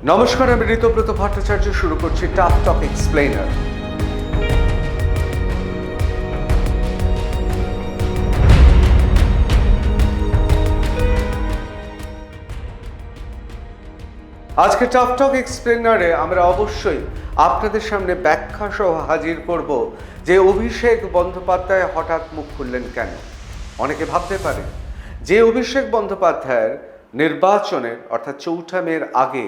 নমস্কার, আমি ঋতব্রত ভট্টাচার্য। শুরু করছি টাফ টক এক্সপ্লেইনার। আজকে টাফ টক এক্সপ্লেইনারে আমরা অবশ্যই আপনাদের সামনে ব্যাখ্যা সহ হাজির করব যে অভিষেক বন্দ্যোপাধ্যায় হঠাৎ মুখ খুললেন কেন। অনেকে ভাবতে পারে যে অভিষেক বন্দ্যোপাধ্যায়ের নির্বাচনের অর্থাৎ ৪ঠা মের আগে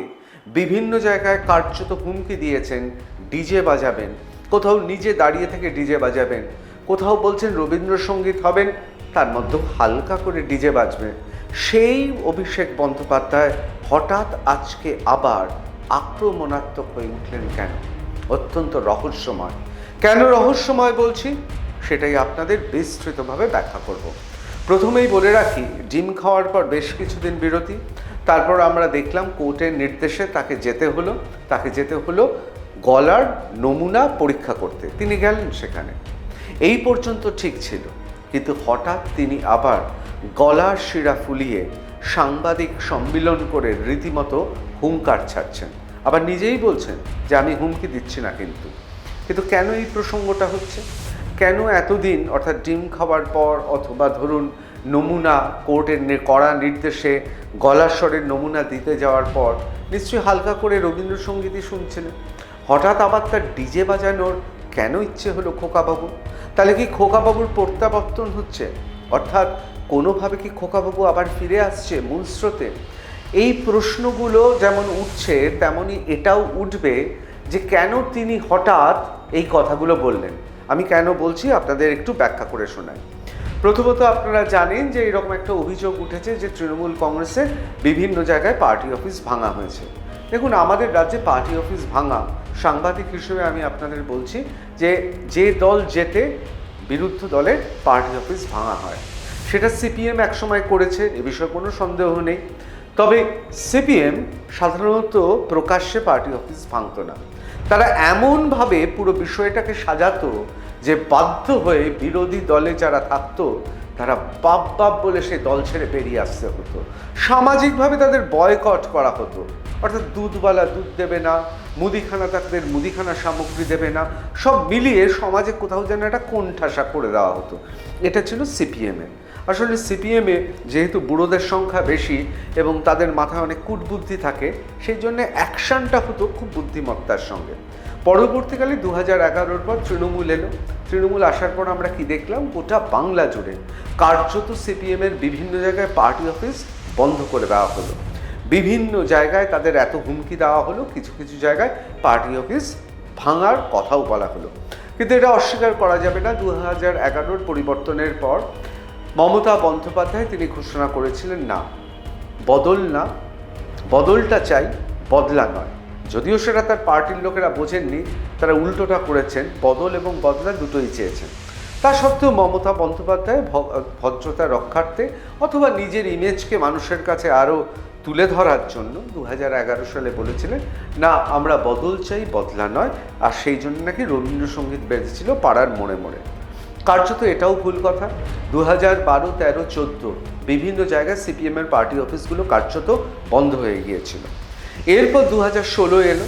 বিভিন্ন জায়গায় কার্যত হুমকি দিয়েছেন ডিজে বাজাবেন, কোথাও নিজে দাঁড়িয়ে থেকে ডিজে বাজাবেন, কোথাও বলছেন রবীন্দ্রসঙ্গীত হবেন, তার মধ্যে হালকা করে ডিজে বাজবে। সেই অভিষেক বন্দ্যোপাধ্যায় হঠাৎ আজকে আবার আক্রমণাত্মক হয়ে উঠলেন কেন? অত্যন্ত রহস্যময়। কেন রহস্যময় বলছি সেটাই আপনাদের বিস্তৃতভাবে ব্যাখ্যা করব। প্রথমেই বলে রাখি, ডিম খাওয়ার পর বেশ কিছুদিন বিরতি, তারপর আমরা দেখলাম কোর্টের নির্দেশে তাকে যেতে হলো গলার নমুনা পরীক্ষা করতে। তিনি গেলেন সেখানে। এই পর্যন্ত ঠিক ছিল, কিন্তু হঠাৎ তিনি আবার গলার শিরা ফুলিয়ে সাংবাদিক সম্মেলন করে রীতিমতো হুঙ্কার ছাড়ছেন। আবার নিজেই বলছেন যে আমি হুমকি দিচ্ছি না। কিন্তু কেন এই প্রসঙ্গটা হচ্ছে? কেন এতদিন, অর্থাৎ ডিম খাওয়ার পর অথবা ধরুন নমুনা কোর্টের কড়া নির্দেশে গলার স্বরের নমুনা দিতে যাওয়ার পর নিশ্চয়ই হালকা করে রবীন্দ্রসঙ্গীতই শুনছিলেন, হঠাৎ আবার তার ডিজে বাজানোর কেন ইচ্ছে হলো খোকাবাবু? তাহলে কি খোকাবাবুর প্রত্যাবর্তন হচ্ছে? অর্থাৎ কোনোভাবে কি খোকাবাবু আবার ফিরে আসছে মূল স্রোতে? এই প্রশ্নগুলো যেমন উঠছে তেমনই এটাও উঠবে যে কেন তিনি হঠাৎ এই কথাগুলো বললেন। আমি কেন বলছি আপনাদের একটু ব্যাখ্যা করে শোনাই। প্রথমত আপনারা জানেন যে এরকম একটা অভিযোগ উঠেছে যে তৃণমূল কংগ্রেসের বিভিন্ন জায়গায় পার্টি অফিস ভাঙা হয়েছে। দেখুন, আমাদের রাজ্যে পার্টি অফিস ভাঙা, সাংবাদিক হিসেবে আমি আপনাদের বলছি যে দল জেতে বিরুদ্ধ দলের পার্টি অফিস ভাঙা হয়। সেটা সিপিএম একসময় করেছে, এ বিষয়ে কোনো সন্দেহ নেই। তবে সিপিএম সাধারণত প্রকাশ্যে পার্টি অফিস ভাঙত না। তারা এমনভাবে পুরো বিষয়টাকে সাজাতো যে বাধ্য হয়ে বিরোধী দলে যারা থাকতো তারা বাপ বলে সেই দল ছেড়ে বেরিয়ে আসতে হতো। সামাজিকভাবে তাদের বয়কট করা হতো, অর্থাৎ দুধওয়ালা দুধ দেবে না, মুদিখানা তাদের মুদিখানা সামগ্রী দেবে না, সব মিলিয়ে সমাজে কোথাও যেন একটা কোণঠাসা করে দেওয়া হতো। এটা ছিল সিপিএমে। আসলে সিপিএমে যেহেতু বুড়োদের সংখ্যা বেশি এবং তাদের মাথায় অনেক কূটবুদ্ধি থাকে, সেই জন্য অ্যাকশানটা হতো খুব বুদ্ধিমত্তার সঙ্গে। পরবর্তীকালে 2011-র পর তৃণমূল এলো। তৃণমূল আসার পর আমরা কি দেখলাম? গোটা বাংলা জুড়ে কার্যত সিপিএমের বিভিন্ন জায়গায় পার্টি অফিস বন্ধ করে দেওয়া হলো। বিভিন্ন জায়গায় তাদের এত হুমকি দেওয়া হলো, কিছু কিছু জায়গায় পার্টি অফিস ভাঙার কথাও বলা হলো। কিন্তু এটা অস্বীকার করা যাবে না, 2011-র পরিবর্তনের পর মমতা বন্দ্যোপাধ্যায় তিনি ঘোষণা করেছিলেন, না বদলটা চাই, বদলা নয়। যদিও সেটা তার পার্টির লোকেরা বোঝেননি, তারা উল্টোটা করেছেন, বদল এবং বদলা দুটোই চেয়েছেন। তা সত্ত্বেও মমতা বন্দ্যোপাধ্যায় ভদ্রতা রক্ষার্থে অথবা নিজের ইমেজকে মানুষের কাছে আরও তুলে ধরার জন্য 2011 সালে বলেছিলেন, না আমরা বদল চাই, বদলা নয়। আর সেই জন্য নাকি রবীন্দ্রসঙ্গীত বেজেছিল পাড়ার মোড়ে মোড়ে। কার্যত এটাও ভুল কথা। 2012, 13, 14 বিভিন্ন জায়গায় সিপিএমের পার্টি অফিসগুলো কার্যত বন্ধ হয়ে গিয়েছিল। এরপর 2016 এলো।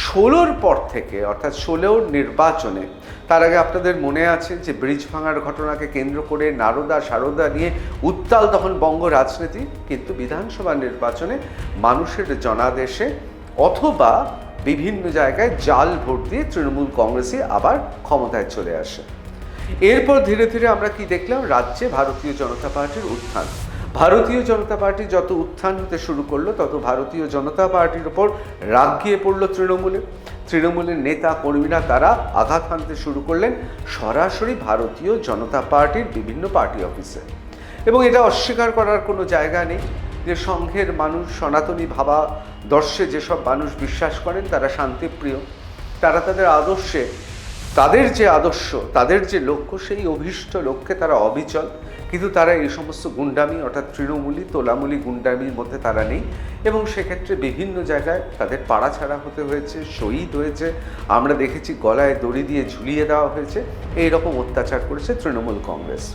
16-র পর থেকে, অর্থাৎ 16-র নির্বাচনে, তার আগে আপনাদের মনে আছে যে ব্রিজ ভাঙার ঘটনাকে কেন্দ্র করে নারদা সারদা নিয়ে উত্তাল তখন বঙ্গ রাজনীতি। কিন্তু বিধানসভা নির্বাচনে মানুষের জনাদেশে অথবা বিভিন্ন জায়গায় জাল ভোট দিয়ে তৃণমূল কংগ্রেসই আবার ক্ষমতায় চলে আসে। এরপর ধীরে ধীরে আমরা কি দেখলাম? রাজ্যে ভারতীয় জনতা পার্টির উত্থান। ভারতীয় জনতা পার্টি যত উত্থান হতে শুরু করলো, তত ভারতীয় জনতা পার্টির ওপর রাগ গিয়ে পড়লো তৃণমূলের নেতা কর্মীরা তারা আঘাত হানতে শুরু করলেন সরাসরি ভারতীয় জনতা পার্টির বিভিন্ন পার্টি অফিসে। এবং এটা অস্বীকার করার কোনো জায়গা নেই যে সংঘের মানুষ, সনাতনী ভাবাদর্শে যেসব মানুষ বিশ্বাস করেন তারা শান্তিপ্রিয়, তারা তাদের আদর্শে, তাদের যে আদর্শ, তাদের যে লক্ষ্য, সেই অভীষ্ট লক্ষ্যে তারা অবিচল। কিন্তু তারা এই সমস্ত গুন্ডামি, অর্থাৎ তৃণমূলী তোলামূলী গুন্ডামির মধ্যে তারা নেই। এবং সেক্ষেত্রে বিভিন্ন জায়গায় তাদের পাড়া ছাড়া হতে হয়েছে, শহীদ হয়েছে, আমরা দেখেছি গলায় দড়ি দিয়ে ঝুলিয়ে দেওয়া হয়েছে। এই রকম অত্যাচার করেছে তৃণমূল কংগ্রেস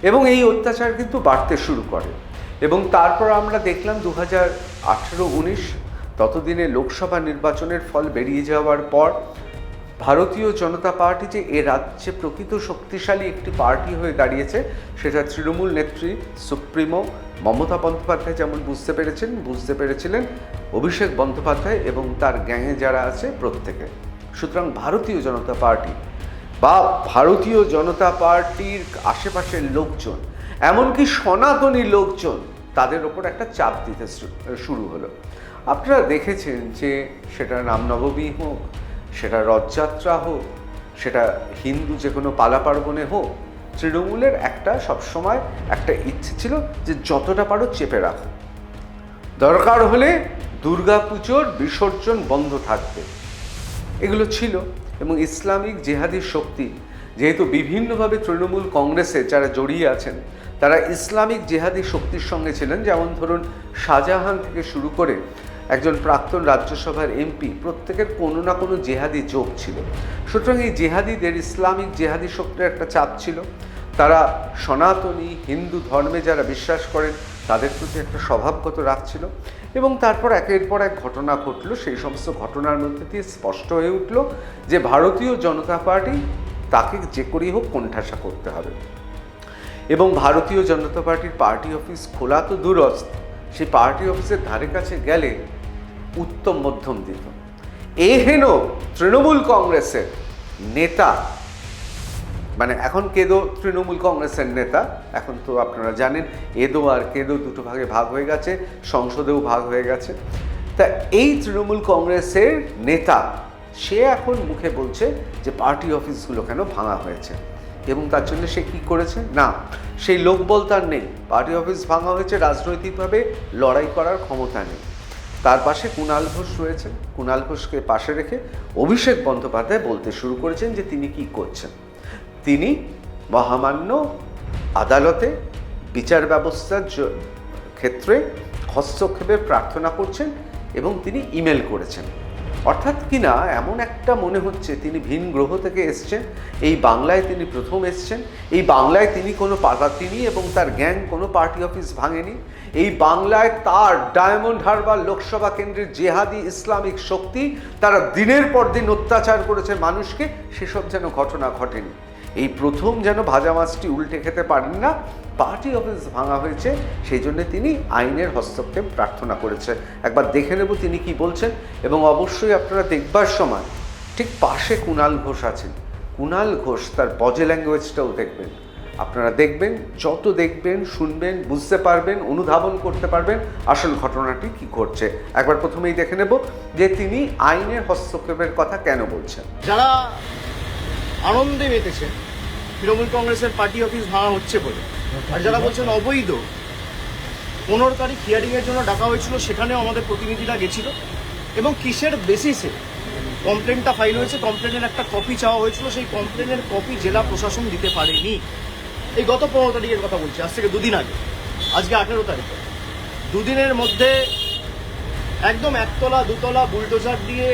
এবং এই অত্যাচার কিন্তু বাড়তে শুরু করে। এবং তারপর আমরা দেখলাম 2018-19, ততদিনে লোকসভা নির্বাচনের ফল বেরিয়ে যাওয়ার পর ভারতীয় জনতা পার্টি যে এ রাজ্যে প্রকৃত শক্তিশালী একটি পার্টি হয়ে দাঁড়িয়েছে সেটা তৃণমূল নেত্রী সুপ্রিমো মমতা বন্দ্যোপাধ্যায় যেমন বুঝতে পেরেছিলেন অভিষেক বন্দ্যোপাধ্যায় এবং তার গ্যাংয়ে যারা আছে প্রত্যেকে। সুতরাং ভারতীয় জনতা পার্টি বা ভারতীয় জনতা পার্টির আশেপাশের লোকজন, এমনকি সনাতনী লোকজন, তাদের ওপর একটা চাপ দিতে শুরু হলো। আপনারা দেখেছেন যে সেটা রামনবমী হোক, সেটা রথযাত্রা হোক, সেটা হিন্দু যে কোনো পালা পার্বণে হোক, তৃণমূলের একটা সবসময় একটা ইচ্ছে ছিল যে যতটা পারো চেপে রাখো, দরকার হলে দুর্গাপুজোর বিসর্জন বন্ধ থাকবে, এগুলো ছিল। এবং ইসলামিক জেহাদি শক্তি যেহেতু বিভিন্নভাবে তৃণমূল কংগ্রেসে যারা জড়িয়ে আছেন তারা ইসলামিক জেহাদি শক্তির সঙ্গে ছিলেন, যেমন ধরুন শাহজাহান থেকে শুরু করে একজন প্রাক্তন রাজ্যসভার এমপি, প্রত্যেকের কোনো না কোনো জেহাদি যোগ ছিল। সুতরাং এই জেহাদিদের ইসলামিক জেহাদি শক্তির একটা চাপ ছিল। তারা সনাতনী হিন্দু ধর্মে যারা বিশ্বাস করেন তাদের প্রতি একটা স্বভাবগত রাগ ছিল। এবং তারপর একের পর এক ঘটনা ঘটলো, সেই সমস্ত ঘটনার মধ্যে দিয়ে স্পষ্ট হয়ে উঠল যে ভারতীয় জনতা পার্টি তাকে যে করেই হোক কোণঠাসা করতে হবে। এবং ভারতীয় জনতা পার্টির পার্টি অফিস খোলা তো দূরস্থ, সেই পার্টি অফিসের ধারে কাছে গেলে উত্তম মধ্যম দিত। হেন তৃণমূল কংগ্রেসের নেতা, মানে এখন কেদো তৃণমূল কংগ্রেসের নেতা, এখন তো আপনারা জানেন এদো আর কেদো দুটো ভাগে ভাগ হয়ে গেছে, সংসদেও ভাগ হয়ে গেছে। তা এই তৃণমূল কংগ্রেসের নেতা সে এখন মুখে বলছে যে পার্টি অফিসগুলো কেন ভাঙা হয়েছে, এবং তার জন্য সে কী করেছে না, সেই লোকবল তার নেই, পার্টি অফিস ভাঙা হয়েছে, রাজনৈতিকভাবে লড়াই করার ক্ষমতা নেই। তার পাশে কুণাল ঘোষ রয়েছেন, কুণাল ঘোষকে পাশে রেখে অভিষেক বন্দ্যোপাধ্যায় বলতে শুরু করেছেন যে তিনি কি করছেন। তিনি মহামান্য আদালতে বিচার ব্যবস্থার ক্ষেত্রে হস্তক্ষেপের প্রার্থনা করছেন এবং তিনি ইমেল করেছেন। অর্থাৎ কিনা এমন একটা মনে হচ্ছে তিনি ভিন গ্রহ থেকে এসছেন, এই বাংলায় তিনি প্রথম এসছেন, এই বাংলায় তিনি এবং তার গ্যাং কোনো পার্টি অফিস ভাঙেনি, এই বাংলায় তার ডায়মন্ড হারবার লোকসভা কেন্দ্রের জেহাদি ইসলামিক শক্তি তারা দিনের পর দিন অত্যাচার করেছে মানুষকে, সেসব যেন ঘটনা ঘটেনি। এই প্রথম যেন ভাজা মাছটি উল্টে খেতে পারেন না, পার্টি অফিস ভাঙা হয়েছে, সেই জন্য তিনি আইনের হস্তক্ষেপ প্রার্থনা করেছে। একবার দেখে নেব তিনি কি বলছেন। এবং অবশ্যই আপনারা দেখবার সময় ঠিক পাশে কুণাল ঘোষ আছেন, কুণাল ঘোষ তার বডি ল্যাঙ্গুয়েজটাও দেখবেন। আপনারা দেখবেন, যত দেখবেন শুনবেন বুঝতে পারবেন, অনুধাবন করতে পারবেন আসল ঘটনাটি কি ঘটছে। একবার প্রথমেই দেখে নেব যে তিনি আইনের হস্তক্ষেপের কথা কেন বলছেন। যারা আনন্দে মেতেছে তৃণমূল কংগ্রেসের পার্টি অফিস ভাঙা হচ্ছে বলে, আর যারা বলছেন অবৈধ, 15 তারিখ হিয়ারিংয়ের জন্য ডাকা হয়েছিল, সেখানেও আমাদের প্রতিনিধিরা গেছিল এবং কিসের বেসিসে কমপ্লেনটা ফাইল হয়েছে, কমপ্লেনের একটা কপি চাওয়া হয়েছিল, সেই কমপ্লেনের কপি জেলা প্রশাসন দিতে পারেনি। এই গত 15 তারিখের কথা বলছি, আজ থেকে দুদিন আগে, আজকে 18 তারিখে, দুদিনের মধ্যে একদম একতলা দুতলা বুলডোজার দিয়ে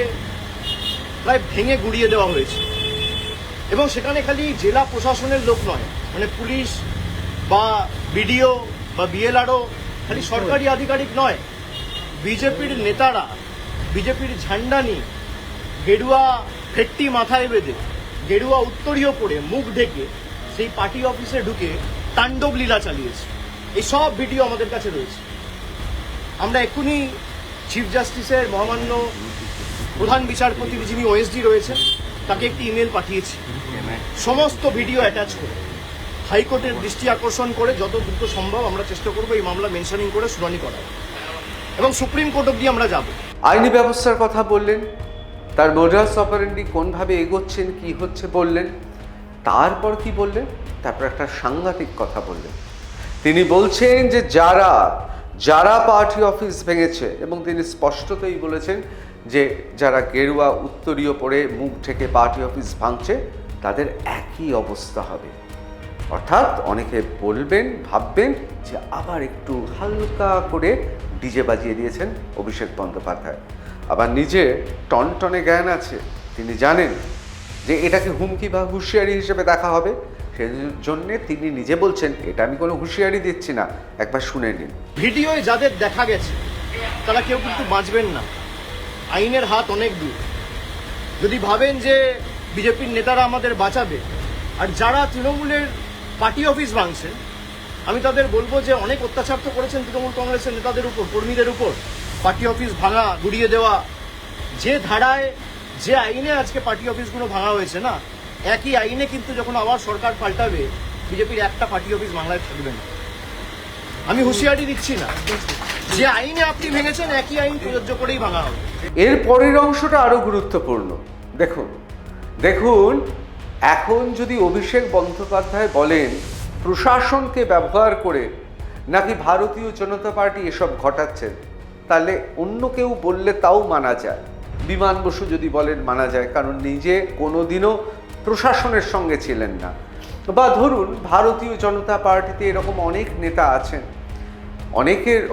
প্রায় ভেঙে গুড়িয়ে দেওয়া হয়েছে। এবং সেখানে খালি জেলা প্রশাসনের লোক নয়, মানে পুলিশ বা বিডিও বা বিএলআরও, খালি সরকারি আধিকারিক নয়, বিজেপির নেতারা বিজেপির ঝান্ডা নিয়ে গেরুয়া ফেট্টি মাথায় বেঁধে গেরুয়া উত্তরীয় পরে মুখ ঢেকে সেই পার্টি অফিসে ঢুকে তাণ্ডব লীলা চালিয়েছে। এই সব ভিডিও আমাদের কাছে রয়েছে। আমরা এক্ষুনি চিফ জাস্টিসের মহামান্য প্রধান বিচারপতি যিনি ওএসডি রয়েছেন তাকে একটি ইমেল পাঠিয়েছি, সমস্ত ভিডিও অ্যাটাচ করে হাইকোর্টের দৃষ্টি আকর্ষণ করে যত দ্রুত সম্ভব আমরা চেষ্টা করবো এই মামলা মেনশনিং করে শুনানি করার, এবং সুপ্রিম কোর্ট অব্দি আমরা যাব। আইনি ব্যবস্থার কথা বললেন, তার মোডাস অপারেন্ডি কোনভাবে এগোচ্ছেন কি হচ্ছে বললেন, তারপর কি বললেন, তারপর একটা সাংঘাতিক কথা বললেন। তিনি বলছেন যে যারা পার্টি অফিস ভেঙেছে, এবং তিনি স্পষ্টতই বলেছেন যে যারা গেরুয়া উত্তরীয় পরে মুখ ঢেকে পার্টি অফিস ভাঙছে তাদের একই অবস্থা হবে। অর্থাৎ অনেকে বলবেন, ভাববেন যে আবার একটু হালকা করে ডিজে বাজিয়ে দিয়েছেন অভিষেক বন্দ্যোপাধ্যায়। আবার নিজে টনটনে জ্ঞান আছে, তিনি জানেন যে এটাকে হুমকি বা হুঁশিয়ারি হিসেবে দেখা হবে, সেই জন্যে তিনি নিজে বলছেন এটা আমি কোনো হুঁশিয়ারি দিচ্ছি না, একবার শুনে নিন। ভিডিওয় যাদের দেখা গেছে তারা কেউ কিন্তু বাঁচবেন না, আইনের হাত অনেক দূর। যদি ভাবেন যে বিজেপির নেতারা আমাদের বাঁচাবে, আর যারা তৃণমূলের পার্টি অফিস ভাঙছে, আমি তাদের বলবো যে অনেক অত্যাচার তো করেছেন তৃণমূল কংগ্রেসের নেতাদের উপর, কর্মীদের উপর। পার্টি অফিস ভাঙা, গুড়িয়ে দেওয়া, যে ধারায় যে আইনে আজকে পার্টি অফিসগুলো ভাঙা হয়েছে না, একই আইনে কিন্তু যখন আবার সরকার পাল্টাবে, বিজেপির একটা পার্টি অফিস বাংলায় থাকবে না। আমি হুঁশিয়ারি দিচ্ছি না, যে আইনে আপনি ভেঙেছেন একই আইন প্রযোজ্য করেই ভাঙা হবে। এর পরের অংশটা আরো গুরুত্বপূর্ণ। দেখুন দেখুন এখন যদি অভিষেক বন্দ্যোপাধ্যায় বলেন প্রশাসনকে ব্যবহার করে নাকি ভারতীয় জনতা পার্টি এসব ঘটাচ্ছেন, তাহলে অন্য কেউ বললে তাও মানা যায়। বিমান বসু যদি বলেন মানা যায়, কারণ নিজে কোনোদিনও প্রশাসনের সঙ্গে ছিলেন না। বা ধরুন ভারতীয় জনতা পার্টিতে এরকম অনেক নেতা আছেন,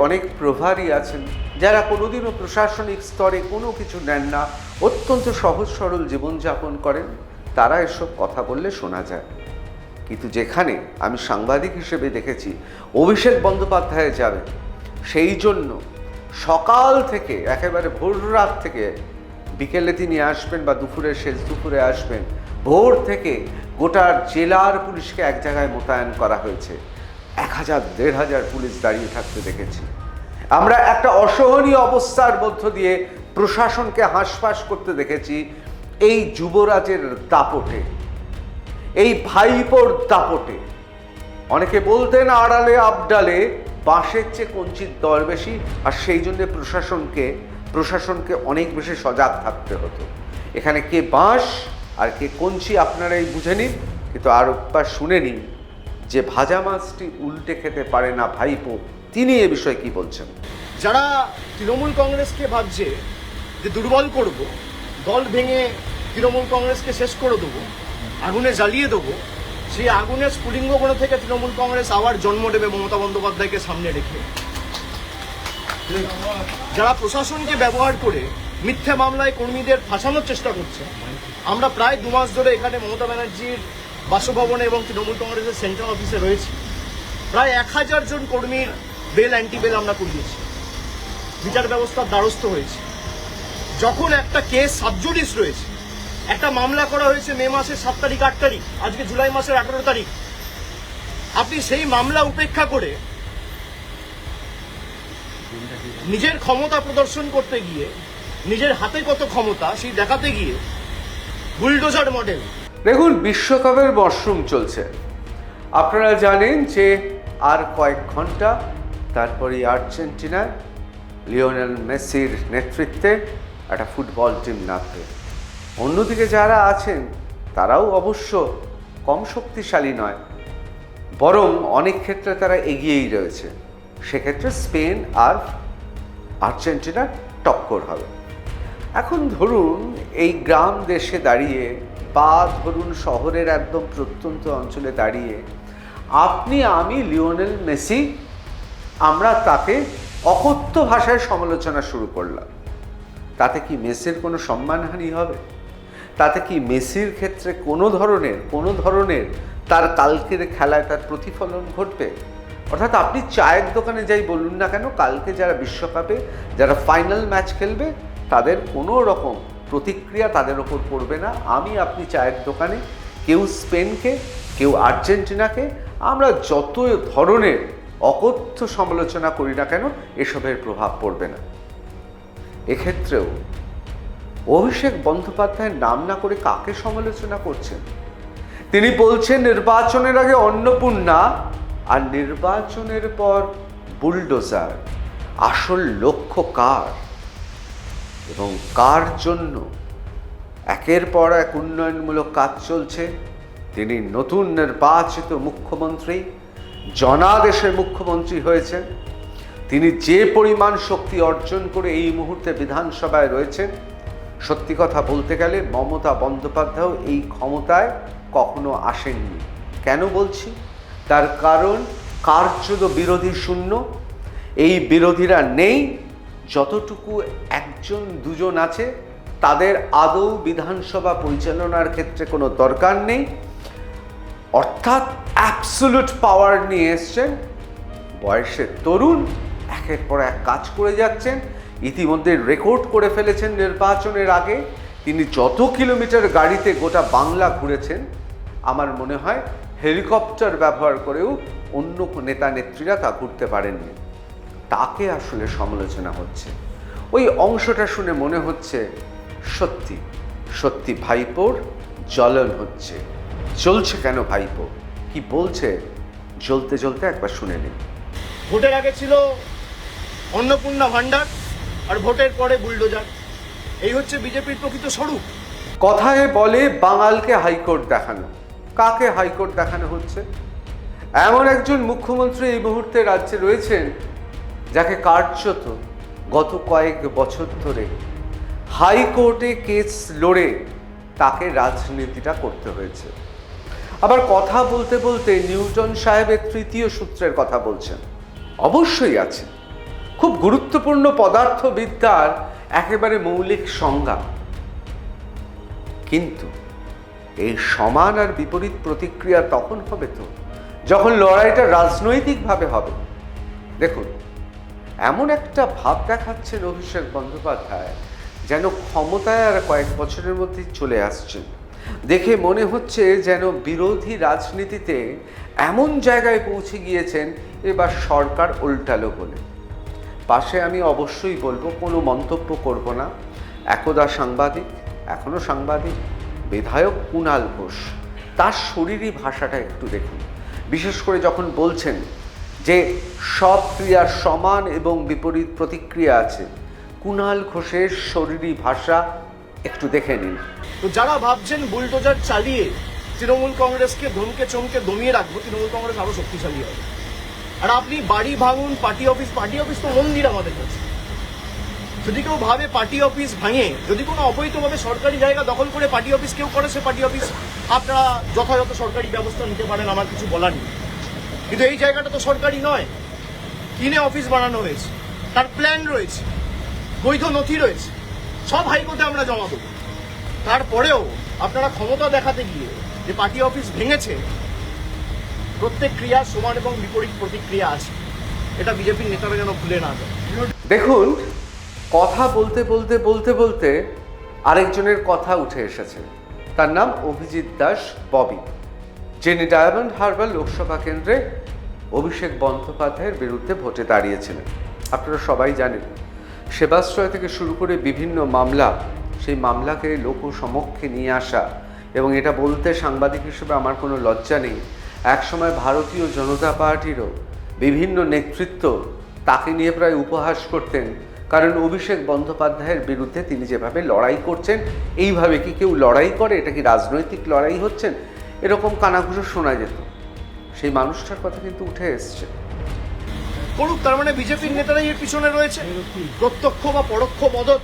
অনেক প্রভারী আছেন, যারা কোনোদিনও প্রশাসনিক স্তরে কোনো কিছু নেন না, অত্যন্ত সহজ সরল জীবনযাপন করেন, তারা এসব কথা বললে শোনা যায়। কিন্তু যেখানে আমি সাংবাদিক হিসেবে দেখেছি অভিষেক বন্দ্যোপাধ্যায় যাবেন, সেই জন্য সকাল থেকে একেবারে ভোর রাত থেকে বিকেলে তিনি আসবেন বা দুপুরের শেষ দুপুরে আসবেন, ভোর থেকে গোটা জেলার পুলিশকে এক জায়গায় মোতায়েন করা হয়েছে। 1000-1500 পুলিশ দাঁড়িয়ে থাকতে দেখেছি আমরা। একটা অসহনীয় অবস্থার মধ্য দিয়ে প্রশাসনকে হাঁসফাঁস করতে দেখেছি এই যুবরাজের দাপটে, এই ভাইপোর দাপটে। অনেকে বলতেন আড়ালে আবডালে বাঁশের চেয়ে কঞ্চির দর বেশি, আর সেই জন্য প্রশাসনকে অনেক বেশি সজাগ থাকতে হতো। এখানে কে বাঁশ আর কে কঞ্চি আপনারাই বুঝে নিন, কিন্তু আর একবার শুনে নিন যে ভাজা মাছটি উল্টে খেতে পারে না ভাইপো, তিনি এ বিষয়ে কি বলছেন। যারা তৃণমূল কংগ্রেসকে ভাবছে যে দুর্বল করব, দল ভেঙে তৃণমূল কংগ্রেসকে শেষ করে দেবো, আগুনে জ্বালিয়ে দেবো, সেই আগুনের স্ফুলিঙ্গগুলো থেকে তৃণমূল কংগ্রেস আবার জন্ম নেবে মমতা বন্দ্যোপাধ্যায়কে সামনে রেখে। যারা প্রশাসনকে ব্যবহার করে মিথ্যে মামলায় কর্মীদের ফাঁসানোর চেষ্টা করছে, আমরা প্রায় 2 মাস ধরে এখানে মমতা ব্যানার্জির বাসভবনে এবং তৃণমূল কংগ্রেসের সেন্ট্রাল অফিসে রয়েছি। প্রায় 1000 জন কর্মীর বেল অ্যান্টি বেল আমরা করিয়েছি, বিচার ব্যবস্থার দ্বারস্থ হয়েছে। যখন একটা কেস সাবজুডিস রয়েছে, একটা মামলা করা হয়েছে মে মাসের 7 তারিখ 8 তারিখ, আজকে জুলাই মাসের 18 তারিখ, আপনি সেই মামলা উপেক্ষা করে নিজের ক্ষমতা প্রদর্শন করতে গিয়ে, নিজের হাতে কত ক্ষমতা সেই দেখাতে গিয়ে বুলডোজার মডেল। দেখুন বিশ্বকাপের মরশুম চলছে, আপনারা জানেন যে আর কয়েক ঘন্টা তারপরেই আর্জেন্টিনায় লিওনেল মেসির নেতৃত্বে একটা ফুটবল টিম নামবে। অন্যদিকে যারা আছেন তারাও অবশ্য কম শক্তিশালী নয়, বরং অনেক ক্ষেত্রে তারা এগিয়েই রয়েছে। সেক্ষেত্রে স্পেন আর আর্জেন্টিনার টক্কর হবে। এখন ধরুন এই গ্রাম দেশে দাঁড়িয়ে বা ধরুন শহরের একদম প্রত্যন্ত অঞ্চলে দাঁড়িয়ে আপনি আমি লিওনেল মেসি, আমরা তাকে অকথ্য ভাষায় সমালোচনা শুরু করলাম। তাতে কি মেসির কোনো সম্মানহানি হবে? তাতে কি মেসির ক্ষেত্রে কোনো ধরনের তার কালকের খেলায় তার প্রতিফলন ঘটবে? অর্থাৎ আপনি চায়ের দোকানে যাই বলুন না কেন, কালকে যারা বিশ্বকাপে যারা ফাইনাল ম্যাচ খেলবে তাদের কোনো রকম প্রতিক্রিয়া তাদের ওপর পড়বে না। আপনি চায়ের দোকানে কেউ স্পেনকে, কেউ আর্জেন্টিনাকে, আমরা যত ধরনের অকথ্য সমালোচনা করি না কেন, এসবের প্রভাব পড়বে না। এক্ষেত্রেও অভিষেক বন্দ্যোপাধ্যায়ের নাম না করে কাকে সমালোচনা করছেন? তিনি বলছেন নির্বাচনের আগে অন্নপূর্ণা আর নির্বাচনের পর বুলডোজার। আসল লক্ষ্য কার এবং কার জন্য একের পর এক উন্নয়নমূলক কাজ চলছে? তিনি নতুন নির্বাচিত মুখ্যমন্ত্রী, জনাদেশের মুখ্যমন্ত্রী হয়েছেন। তিনি যে পরিমাণ শক্তি অর্জন করে এই মুহূর্তে বিধানসভায় রয়েছেন, সত্যি কথা বলতে গেলে মমতা বন্দ্যোপাধ্যায় এই ক্ষমতায় কখনো আসেননি। কেন বলছি? তার কারণ কার্যত বিরোধী শূন্য। এই বিরোধীরা নেই, যতটুকু 1-2জন আছে তাদের আদৌ বিধানসভা পরিচালনার ক্ষেত্রে কোনো দরকার নেই। অর্থাৎ অ্যাবসোলুট পাওয়ার নিয়ে এসছেন, বয়সে তরুণ, একের পর এক কাজ করে যাচ্ছেন, ইতিমধ্যে রেকর্ড করে ফেলেছেন নির্বাচনের আগে তিনি যত কিলোমিটার গাড়িতে গোটা বাংলা ঘুরেছেন, আমার মনে হয় হেলিকপ্টার ব্যবহার করেও অন্য নেতা নেত্রীরা তা ঘুরতে পারেননি। তাকে আসলে সমালোচনা হচ্ছে। ওই অংশটা শুনে মনে হচ্ছে সত্যি সত্যি ভাইপোর জ্বলন হচ্ছে। জ্বলছে কেন ভাইপো, কি বলছে জ্বলতে জ্বলতে একবার শুনে নিন। ভোটের আগে ছিল অন্নপূর্ণা ভান্ডার, আর ভোটের পরে বুলডোজার। এই হচ্ছে বিজেপির প্রকৃত স্বরূপ। কথায় বলে বাঙালকে হাইকোর্ট দেখানো। কাকে হাইকোর্ট দেখানো হচ্ছে? এমন একজন মুখ্যমন্ত্রী এই মুহূর্তে রাজ্যে রয়েছেন যাকে কার্যত গত কয়েক বছর ধরে হাইকোর্টে কেস লড়ে তাকে রাজনীতিটা করতে হয়েছে। আবার কথা বলতে বলতে নিউটন সাহেবের তৃতীয় সূত্রের কথা বলছেন। অবশ্যই আছে, খুব গুরুত্বপূর্ণ পদার্থবিদ্যার একেবারে মৌলিক সংজ্ঞা। কিন্তু এই সমান আর বিপরীত প্রতিক্রিয়া তখন হবে তো যখন লড়াইটা রাজনৈতিকভাবে হবে। দেখুন, এমন একটা ভাব দেখাচ্ছেন অভিষেক বন্দ্যোপাধ্যায় যেন ক্ষমতায় আর কয়েক বছরের মধ্যেই চলে আসছেন। দেখে মনে হচ্ছে যেন বিরোধী রাজনীতিতে এমন জায়গায় পৌঁছে গিয়েছেন এবার সরকার উল্টালো বলে। পাশে আমি অবশ্যই বলবো, কোনো মন্তব্য করব না। একদা সাংবাদিক, এখনো সাংবাদিক, বিধায়ক কুণাল ঘোষ, তার শরীরী ভাষাটা একটু দেখুন। বিশেষ করে যখন বলছেন যে সব ক্রিয়ার সমান এবং বিপরীত প্রতিক্রিয়া আছে, কুণাল ঘোষের শরীরী ভাষা একটু দেখে নিন। তো যারা ভাবছেন বুলডোজার চালিয়ে তৃণমূল কংগ্রেসকে ধমকে চমকে দমিয়ে রাখবো, তৃণমূল কংগ্রেস আরো শক্তিশালী হবে। আর আপনি বাড়ি ভাঙুন, পার্টি অফিস তো মন্দির আমাদের কাছে। যদি কেউ ভাবে পার্টি অফিস ভাঙে, যদি কোনো অবৈধভাবে সরকারি জায়গা দখল করে পার্টি অফিস কেউ করে, সে পার্টি অফিস আপনারা যথাযথ সরকারি ব্যবস্থা নিতে পারেন, আমার কিছু বলার নেই। কিন্তু এই জায়গাটা তো সরকারি নয়, কিনে অফিস বানানো হয়েছে, তার প্ল্যান রয়েছে, বৈধ নথি রয়েছে, সব হাইকোর্টে আমরা জমা দেবো। তারপরেও আপনারা ক্ষমতা দেখাতে গিয়ে যে পার্টি অফিস ভেঙেছে, প্রত্যেক ক্রিয়ার সমান এবং বিপরীত প্রতিক্রিয়া আছে, এটা বিজেপির নেতারা যেন ভুলে না যায়। দেখুন, কথা বলতে বলতে বলতে বলতে আরেকজনের কথা উঠে এসেছে। তার নাম অভিজিৎ দাস ববি, যিনি ডায়মন্ড হারবার লোকসভা কেন্দ্রে অভিষেক বন্দ্যোপাধ্যায়ের বিরুদ্ধে ভোটে দাঁড়িয়েছিলেন। আপনারা সবাই জানেন, সেবাশ্রয় থেকে শুরু করে বিভিন্ন মামলা, সেই মামলাকে লোকসমক্ষে নিয়ে আসা, এবং এটা বলতে সাংবাদিক হিসেবে আমার কোনো লজ্জা নেই, একসময় ভারতীয় জনতা পার্টিরও বিভিন্ন নেতৃত্ব তাকে নিয়ে প্রায় উপহাস করতেন, কারণ অভিষেক বন্দ্যোপাধ্যায়ের বিরুদ্ধে তিনি যেভাবে লড়াই করছেন, এইভাবে কি কেউ লড়াই করে? এটা কি রাজনৈতিক লড়াই হচ্ছেন? এরকম কানাঘুষো শোনা যেত। সেই মানুষটার কথা কিন্তু উঠে এসছে। করুক, তার মানে বিজেপির নেতারাই এর পিছনে রয়েছে, প্রত্যক্ষ বা পরোক্ষ মদত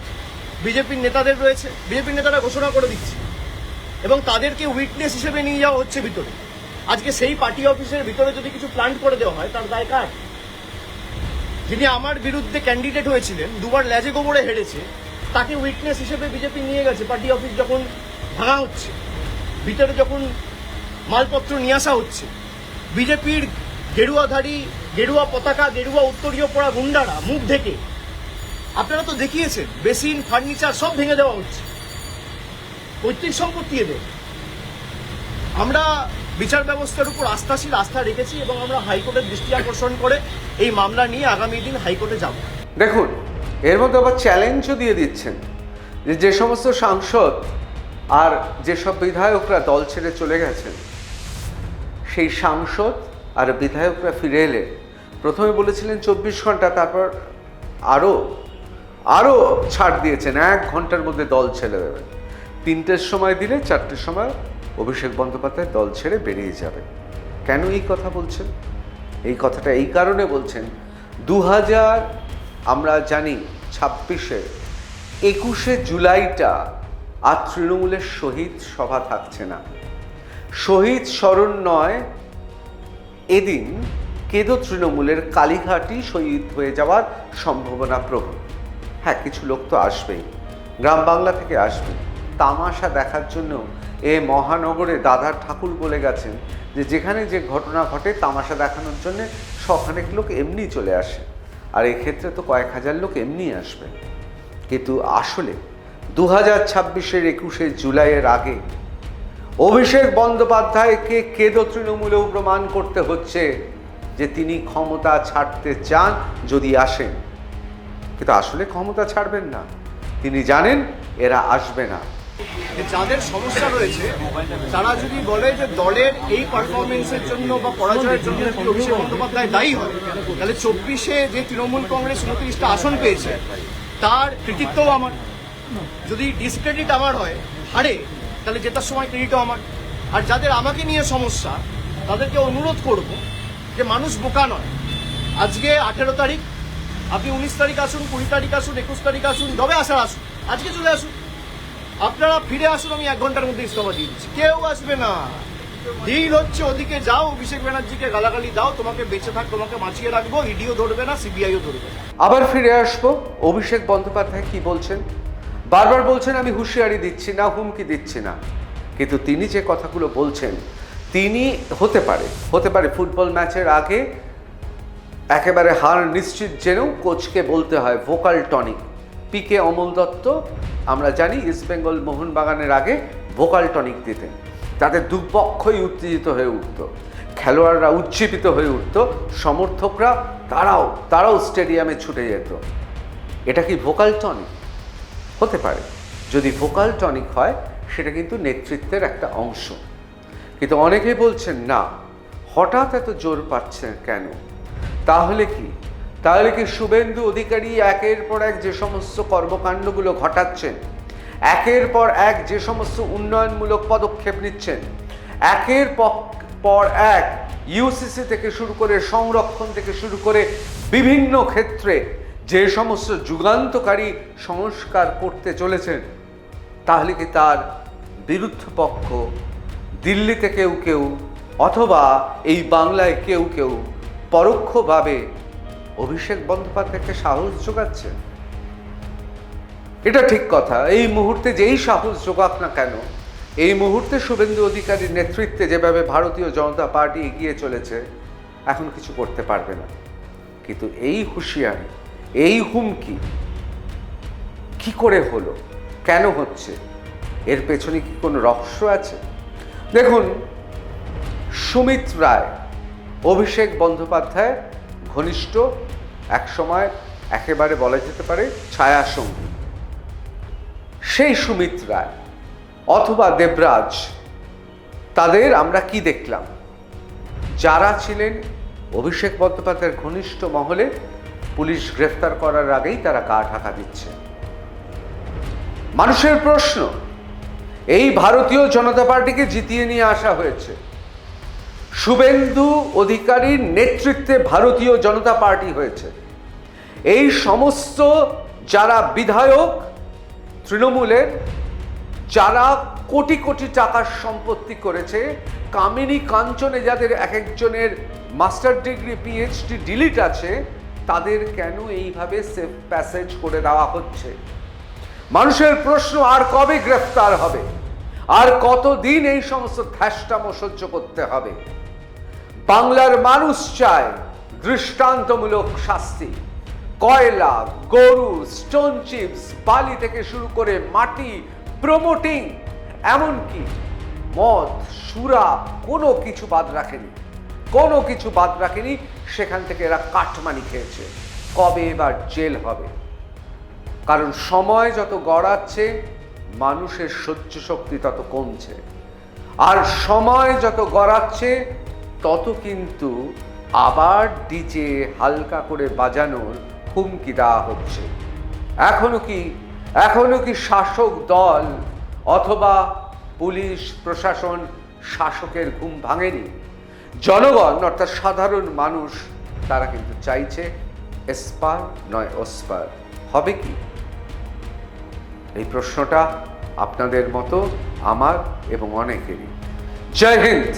বিজেপির নেতাদের রয়েছে। বিজেপির নেতারা ঘোষণা করে দিচ্ছে এবং তাদেরকে উইটনেস হিসেবে নিয়ে যাওয়া হচ্ছে ভিতরে। আজকে সেই পার্টি অফিসের ভিতরে যদি কিছু প্ল্যান্ট করে দেওয়া হয়, তার দায় কার? যিনি আমার বিরুদ্ধে ক্যান্ডিডেট হয়েছিলেন, দুবার ল্যাজে গোবরে হেরেছে, তাকে উইটনেস হিসেবে বিজেপি নিয়ে গেছে। পার্টি অফিস যখন ভাঙা হচ্ছে, ভিতরে যখন মালপত্র নিয়ে আসা হচ্ছে, বিজেপির গেরুয়াধারী, গেরুয়া পতাকা, গেরুয়া উত্তরীয় পড়া গুন্ডারা মুখ ঢেকে, আপনারা তো দেখিয়েছেন, বেসিন, ফার্নিচার সব ভেঙে দেওয়া হচ্ছে, পৈতৃক সম্পত্তি এদের। আমরা বিচার ব্যবস্থার উপর আস্থাশীল আস্থা রেখেছি এবং আমরা হাইকোর্টের দৃষ্টি আকর্ষণ করে এই মামলা নিয়ে আগামী দিন হাইকোর্টে যাব। দেখুন, এর মধ্যে আবার চ্যালেঞ্জও দিয়ে দিচ্ছেন যে সমস্ত সাংসদ আর যেসব বিধায়করা দল ছেড়ে চলে গেছেন, সেই সাংসদ আর বিধায়করা ফিরে এলে প্রথমে বলেছিলেন 24 ঘন্টা, তারপর আরও ছাড় দিয়েছেন, 1 ঘন্টার মধ্যে দল ছেড়ে দেবেন। 3টের সময় দিলে 4টের সময় অভিষেক বন্দ্যোপাধ্যায় দল ছেড়ে বেরিয়ে যাবে। কেন এই কথা বলছেন? এই কথাটা এই কারণে বলছেন, 2000 আমরা জানি 26-এ 21শে জুলাইটা আর তৃণমূলের শহীদ সভা থাকছে না, শহীদ স্মরণ নয়, এদিন কেঁদো তৃণমূলের কালীঘাটই শহীদ হয়ে যাওয়ার সম্ভাবনা প্রবল। হ্যাঁ, কিছু লোক তো আসবেই, গ্রাম বাংলা থেকে আসবে তামাশা দেখার জন্য। এ মহানগরে দাদার ঠাকুর বলে গেছেন যে যেখানে যে ঘটনা ঘটে তামাশা দেখানোর জন্য শখানেক লোক এমনি চলে আসে। আর এক্ষেত্রে তো কয়েক হাজার লোক এমনি আসবে। কিন্তু আসলে 2026-এর 21শে জুলাইয়ের আগে অভিষেক বন্দ্যোপাধ্যায়কে কেঁদো তৃণমূলেও প্রমাণ করতে হচ্ছে যে তিনি ক্ষমতা ছাড়তে চান যদি আসেন, কিন্তু আসলে ক্ষমতা ছাড়বেন না। তিনি জানেন এরা আসবে না। যাদের সমস্যা রয়েছে তারা যদি বলে যে দলের এই পারফরমেন্সের জন্য বা পরাজয়ের জন্য যদি অভিষেক বন্দ্যোপাধ্যায় দায়ী হয়, তাহলে 24-এ যে তৃণমূল কংগ্রেস 29টা আসন পেয়েছে তার কৃতিত্বও আমার। যদি ডিসক্রেডিট আমার হয়, আরে তাহলে জেতার সময় ক্রেডিটও আমার। আর যাদের আমাকে নিয়ে সমস্যা তাদেরকে অনুরোধ করব যে মানুষ বোকা নয়। আজকে 18 তারিখ, আপনি 19 তারিখ আসুন, 20 তারিখ আসুন, 21 তারিখ আসুন, যবে আসার আসুন, আজকে চলে আসুন। আপনারা ফিরে আসুন, আমি 1 ঘন্টার মধ্যে ইস্তফা দিয়ে দিচ্ছি। কেউ আসবে না। ডিল হচ্ছে ওদিকে যাও, অভিষেক ব্যানার্জিকে গালাগালি দাও, তোমাকে বেঁচে থাক, তোমাকে বাঁচিয়ে রাখবো, ইডিও ধরবে না, সিবিআইও ধরবে না। আবার ফিরে আসবো, অভিষেক বন্দ্যোপাধ্যায় কি বলছেন? বারবার বলছেন আমি হুঁশিয়ারি দিচ্ছি না, হুমকি দিচ্ছি না, কিন্তু তিনি যে কথাগুলো বলছেন, তিনি হতে পারে ফুটবল ম্যাচের আগে একেবারে হার নিশ্চিত জেনেও কোচকে বলতে হয় ভোকাল টনিক। পিকে অমল দত্ত আমরা জানি ইস্টবেঙ্গল মোহনবাগানের আগে ভোকাল টনিক দিতেন, তাদের দুপক্ষই উত্তেজিত হয়ে উঠত, খেলোয়াড়রা উজ্জীবিত হয়ে উঠত, সমর্থকরা তারাও স্টেডিয়ামে ছুটে যেত। এটা কি ভোকাল টনিক? হতে পারে। যদি ভোকাল টনিক হয় সেটা কিন্তু নেতৃত্বের একটা অংশ। কিন্তু অনেকেই বলছেন না, হঠাৎ এত জোর পাচ্ছেন কেন? তাহলে কি শুভেন্দু অধিকারী একের পর এক যে সমস্ত কর্মকাণ্ডগুলো ঘটাচ্ছেন, একের পর এক যে সমস্ত উন্নয়নমূলক পদক্ষেপ নিচ্ছেন, একের পর এক ইউসিসি থেকে শুরু করে সংরক্ষণ থেকে শুরু করে বিভিন্ন ক্ষেত্রে যে সমস্ত যুগান্তকারী সংস্কার করতে চলেছেন, তাহলে কি তার বিরুদ্ধ পক্ষ দিল্লিতে কেউ অথবা এই বাংলায় কেউ পরোক্ষভাবে অভিষেক বন্দ্যোপাধ্যায়কে সাহস যোগাচ্ছে? এটা ঠিক কথা। এই মুহূর্তে যেই সাহস যোগাক না কেন, এই মুহূর্তে শুভেন্দু অধিকারীর নেতৃত্বে যেভাবে ভারতীয় জনতা পার্টি এগিয়ে চলেছে, এখন কিছু করতে পারবে না। কিন্তু এই হুঁশিয়ারি, এই হুমকি কি করে হলো, কেন হচ্ছে, এর পেছনে কি কোনো রহস্য আছে? দেখুন, সুমিত রায় অভিষেক বন্দ্যোপাধ্যায় ঘনিষ্ঠ, একসময় একেবারে বলা যেতে পারে ছায়া সঙ্গী। সেই সুমিত রায় অথবা দেবরাজ, তাদের আমরা কি দেখলাম? যারা ছিলেন অভিষেক বন্দ্যোপাধ্যায়ের ঘনিষ্ঠ মহলে, পুলিশ গ্রেফতার করার আগেই তারা গা ঢাকা দিচ্ছে। মানুষের প্রশ্ন, এই ভারতীয় জনতা পার্টিকে জিতিয়ে নিয়ে আসা হয়েছে, শুভেন্দু অধিকারীর নেতৃত্বে ভারতীয় জনতা পার্টি হয়েছে। এই সমস্ত যারা বিধায়ক তৃণমূলের, যারা কোটি কোটি টাকার সম্পত্তি করেছে, কামিনী কাঞ্চনে যাদের এক একজনের মাস্টার ডিগ্রি পিএইচডি ডিলিট আছে, তাদের কেন এইভাবে সেফ প্যাসেজ করে দেওয়া হচ্ছে? মানুষের প্রশ্ন, আর কবে গ্রেফতার হবে? আর কতদিন এই সমস্ত ধ্যাসটামো সহ্য করতে হবে? বাংলার মানুষ চায় দৃষ্টান্তমূলক শাস্তি। কয়লা, গরু, স্টোন চিপস, বালি থেকে শুরু করে মাটি, প্রমোটিং, এমনকি মদ, সুরা, কোনো কিছু বাদ রাখেনি। সেখান থেকে এরা কাটমানি খেয়েছে। কবে এবার জেল হবে? কারণ সময় যত গড়াচ্ছে, মানুষের সহ্য শক্তি তত কমছে, আর সময় যত গড়াচ্ছে তত কিন্তু আবার ডিজে হালকা করে বাজানোর হুমকি দেওয়া হচ্ছে। এখনো কি শাসক দল অথবা পুলিশ প্রশাসন শাসকের ঘুম ভাঙেনি? জনগণ অর্থাৎ সাধারণ মানুষ, তারা কিন্তু চাইছে এসপার নয় ওসপার। হবে কি? এই প্রশ্নটা আপনাদের মতো আমার এবং অনেকেরই। জয় হিন্দ।